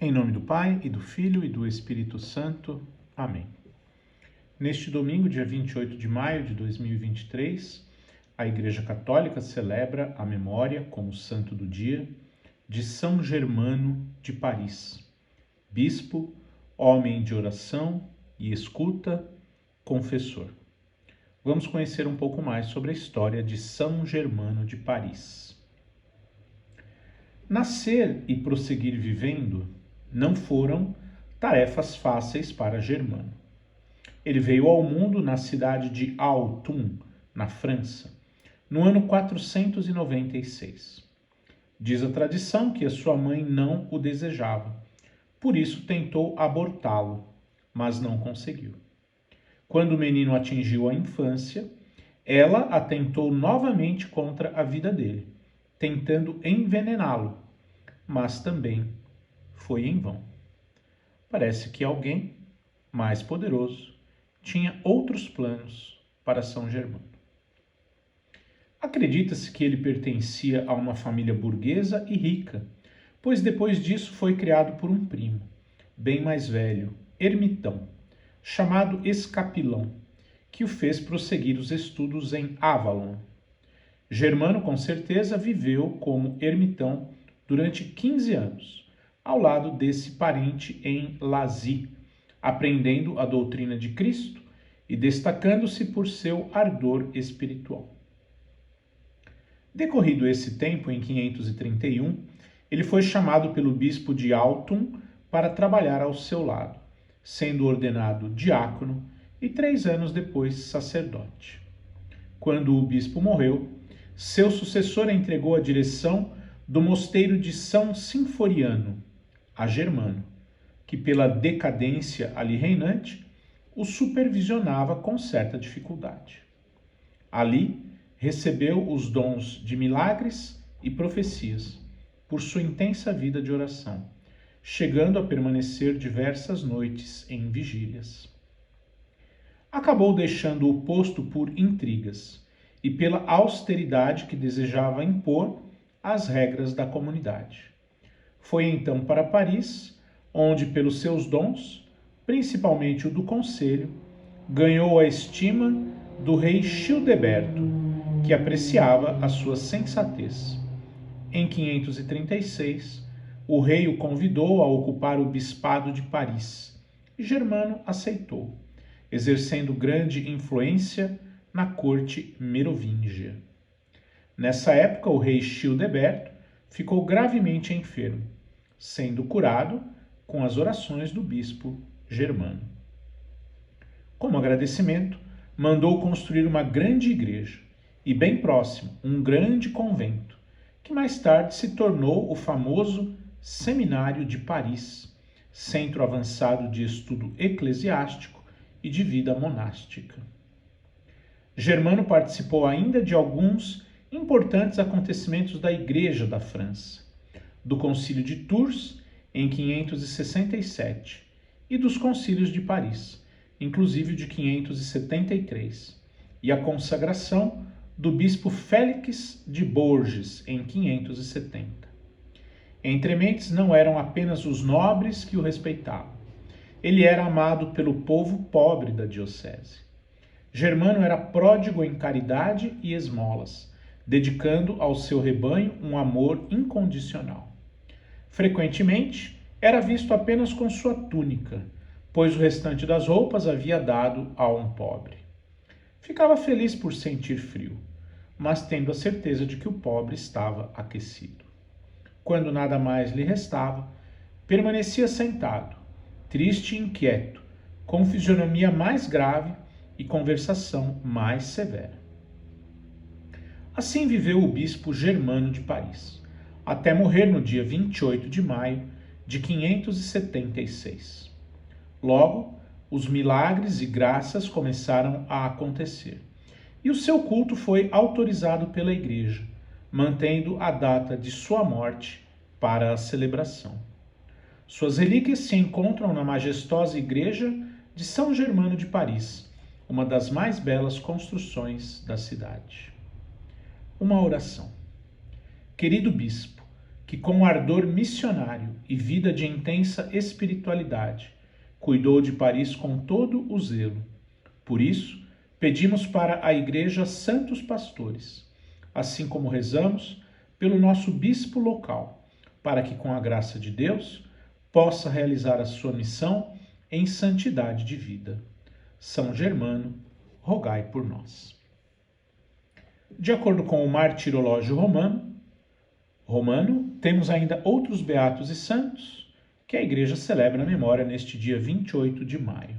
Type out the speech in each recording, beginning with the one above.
Em nome do Pai, e do Filho, e do Espírito Santo. Amém. Neste domingo, dia 28 de maio de 2023, a Igreja Católica celebra a memória, como santo do dia, de São Germano de Paris, bispo, homem de oração e escuta, confessor. Vamos conhecer um pouco mais sobre a história de São Germano de Paris. Nascer e prosseguir vivendo não foram tarefas fáceis para Germano. Ele veio ao mundo na cidade de Autun, na França, no ano 496. Diz a tradição que a sua mãe não o desejava, por isso tentou abortá-lo, mas não conseguiu. Quando o menino atingiu a infância, ela atentou novamente contra a vida dele, tentando envenená-lo, mas também foi em vão. Parece que alguém mais poderoso tinha outros planos para São Germano. Acredita-se que ele pertencia a uma família burguesa e rica, pois depois disso foi criado por um primo, bem mais velho, ermitão, chamado Escapilão, que o fez prosseguir os estudos em Avalon. Germano, com certeza, viveu como ermitão durante 15 anos, ao lado desse parente em Lazy, aprendendo a doutrina de Cristo e destacando-se por seu ardor espiritual. Decorrido esse tempo, em 531, ele foi chamado pelo bispo de Autun para trabalhar ao seu lado, sendo ordenado diácono e 3 anos depois sacerdote. Quando o bispo morreu, seu sucessor entregou a direção do mosteiro de São Sinforiano a Germano, que pela decadência ali reinante, o supervisionava com certa dificuldade. Ali, recebeu os dons de milagres e profecias, por sua intensa vida de oração, chegando a permanecer diversas noites em vigílias. Acabou deixando o posto por intrigas e pela austeridade que desejava impor às regras da comunidade. Foi então para Paris, onde, pelos seus dons, principalmente o do conselho, ganhou a estima do rei Childeberto, que apreciava a sua sensatez. Em 536, o rei o convidou a ocupar o bispado de Paris, e Germano aceitou, exercendo grande influência na corte merovingia. Nessa época, o rei Childeberto ficou gravemente enfermo, sendo curado com as orações do bispo Germano. Como agradecimento, mandou construir uma grande igreja e, bem próximo, um grande convento, que mais tarde se tornou o famoso Seminário de Paris, centro avançado de estudo eclesiástico e de vida monástica. Germano participou ainda de alguns importantes acontecimentos da Igreja da França, do Concílio de Tours, em 567, e dos concílios de Paris, inclusive de 573, e a consagração do bispo Félix de Bourges, em 570. Entre mentes não eram apenas os nobres que o respeitavam. Ele era amado pelo povo pobre da diocese. Germano era pródigo em caridade e esmolas, dedicando ao seu rebanho um amor incondicional. Frequentemente, era visto apenas com sua túnica, pois o restante das roupas havia dado a um pobre. Ficava feliz por sentir frio, mas tendo a certeza de que o pobre estava aquecido. Quando nada mais lhe restava, permanecia sentado, triste e inquieto, com fisionomia mais grave e conversação mais severa. Assim viveu o bispo Germano de Paris, até morrer no dia 28 de maio de 576. Logo, os milagres e graças começaram a acontecer, e o seu culto foi autorizado pela Igreja, mantendo a data de sua morte para a celebração. Suas relíquias se encontram na majestosa Igreja de São Germano de Paris, uma das mais belas construções da cidade. Uma oração. Querido bispo, que com ardor missionário e vida de intensa espiritualidade, cuidou de Paris com todo o zelo. Por isso, pedimos para a Igreja santos pastores, assim como rezamos pelo nosso bispo local, para que, com a graça de Deus, possa realizar a sua missão em santidade de vida. São Germano, rogai por nós. De acordo com o Martirológio Romano, temos ainda outros beatos e santos que a Igreja celebra na memória neste dia 28 de maio.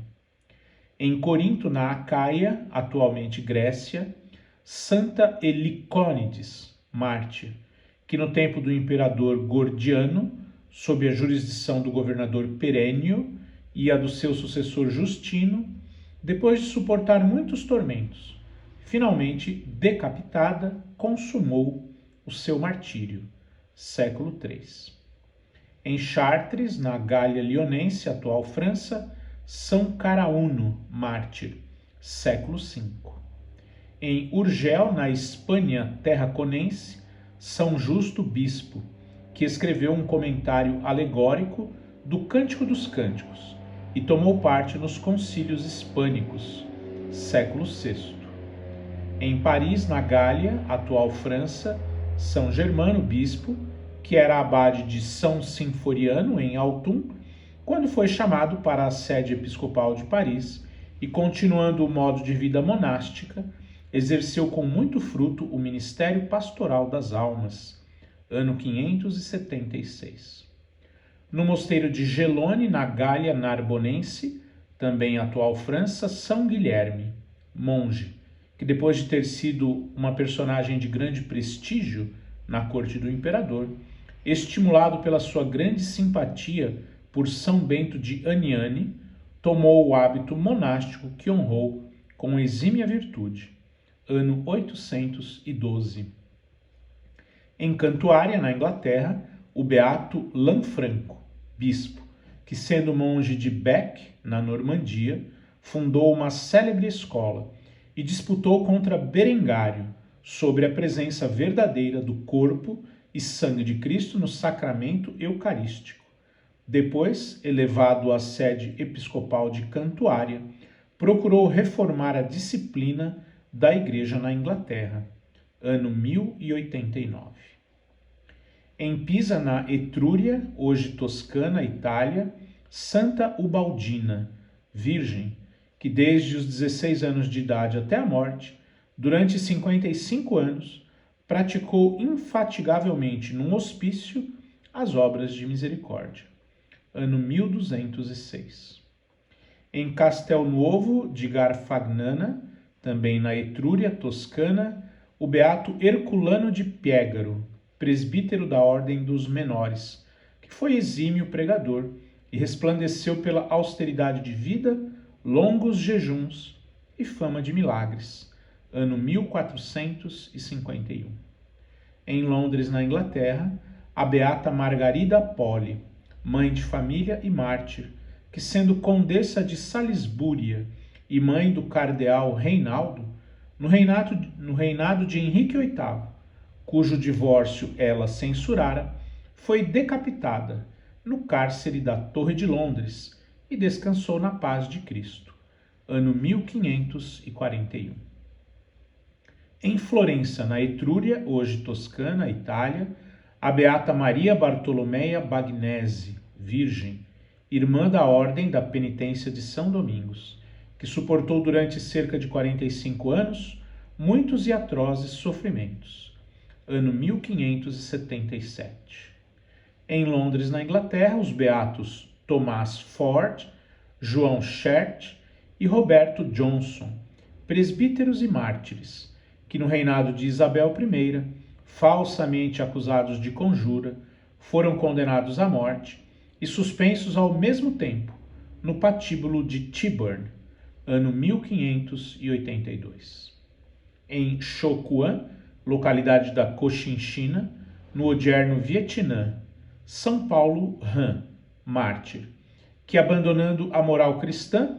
Em Corinto, na Acaia, atualmente Grécia, Santa Helicônides, mártir, que no tempo do imperador Gordiano, sob a jurisdição do governador Perênio e a do seu sucessor Justino, depois de suportar muitos tormentos, finalmente decapitada, consumou o seu martírio, século III. Em Chartres, na Gália Lyonense, atual França, São Caraúno, mártir, século V. Em Urgel, na Espanha terraconense, São Justo Bispo, que escreveu um comentário alegórico do Cântico dos Cânticos e tomou parte nos concílios hispânicos, século VI. Em Paris, na Gália, atual França, São Germano Bispo, que era abade de São Sinforiano, em Autun, quando foi chamado para a sede episcopal de Paris e, continuando o modo de vida monástica, exerceu com muito fruto o ministério pastoral das almas, ano 576. No mosteiro de Gelone, na Gália Narbonense, também atual França, São Guilherme, monge, que depois de ter sido uma personagem de grande prestígio na corte do imperador, estimulado pela sua grande simpatia por São Bento de Aniane, tomou o hábito monástico que honrou com exímia virtude, ano 812. Em Cantuária, na Inglaterra, o beato Lanfranco, bispo, que sendo monge de Bec, na Normandia, fundou uma célebre escola e disputou contra Berengário sobre a presença verdadeira do corpo e sangue de Cristo no sacramento eucarístico. Depois, elevado à sede episcopal de Cantuária, procurou reformar a disciplina da Igreja na Inglaterra, ano 1089. Em Pisa, na Etrúria, hoje Toscana, Itália, Santa Ubaldina, virgem, que desde os 16 anos de idade até a morte, durante 55 anos, praticou infatigavelmente num hospício as obras de misericórdia, ano 1206. Em Castelnuovo de Garfagnana, também na Etrúria, Toscana, o beato Herculano de Piegaro, presbítero da Ordem dos Menores, que foi exímio pregador e resplandeceu pela austeridade de vida, longos jejuns e fama de milagres, ano 1451. Em Londres, na Inglaterra, a beata Margarida Poli, mãe de família e mártir, que sendo condessa de Salisbúria e mãe do cardeal Reinaldo, no reinado de Henrique VIII, cujo divórcio ela censurara, foi decapitada no cárcere da Torre de Londres e descansou na paz de Cristo, ano 1541. Em Florença, na Etrúria, hoje Toscana, Itália, a beata Maria Bartolomeia Bagnese, virgem, irmã da Ordem da Penitência de São Domingos, que suportou durante cerca de 45 anos muitos e atrozes sofrimentos, ano 1577. Em Londres, na Inglaterra, os beatos Tomás Ford, João Chert e Roberto Johnson, presbíteros e mártires, que no reinado de Isabel I, falsamente acusados de conjura, foram condenados à morte e suspensos ao mesmo tempo no patíbulo de Tyburn, ano 1582. Em Chocuan, localidade da Cochinchina, no odierno Vietnã, São Paulo Han, mártir, que abandonando a moral cristã,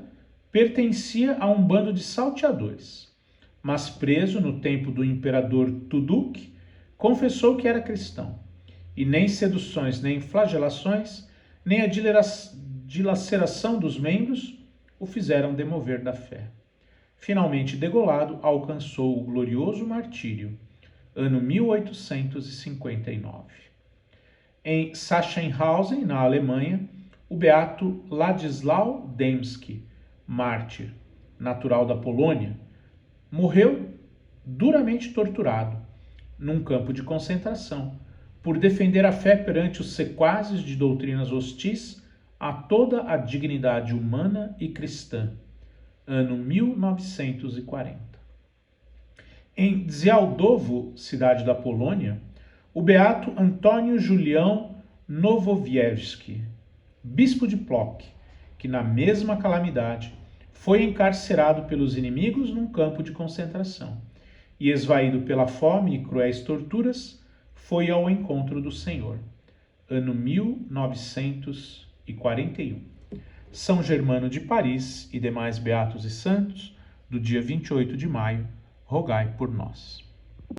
pertencia a um bando de salteadores, mas preso no tempo do imperador Tuduk, confessou que era cristão e nem seduções, nem flagelações, nem a dilaceração dos membros o fizeram demover da fé. Finalmente degolado, alcançou o glorioso martírio, ano 1859. Em Sachsenhausen, na Alemanha, o beato Ladislau Dembski, mártir, natural da Polônia, morreu duramente torturado num campo de concentração por defender a fé perante os sequazes de doutrinas hostis a toda a dignidade humana e cristã, ano 1940. Em Działdowo, cidade da Polônia, o beato Antônio Julião Nowowiejski, bispo de Płock, que na mesma calamidade foi encarcerado pelos inimigos num campo de concentração e, esvaído pela fome e cruéis torturas, foi ao encontro do Senhor, ano 1941. São Germano de Paris e demais beatos e santos, do dia 28 de maio, rogai por nós.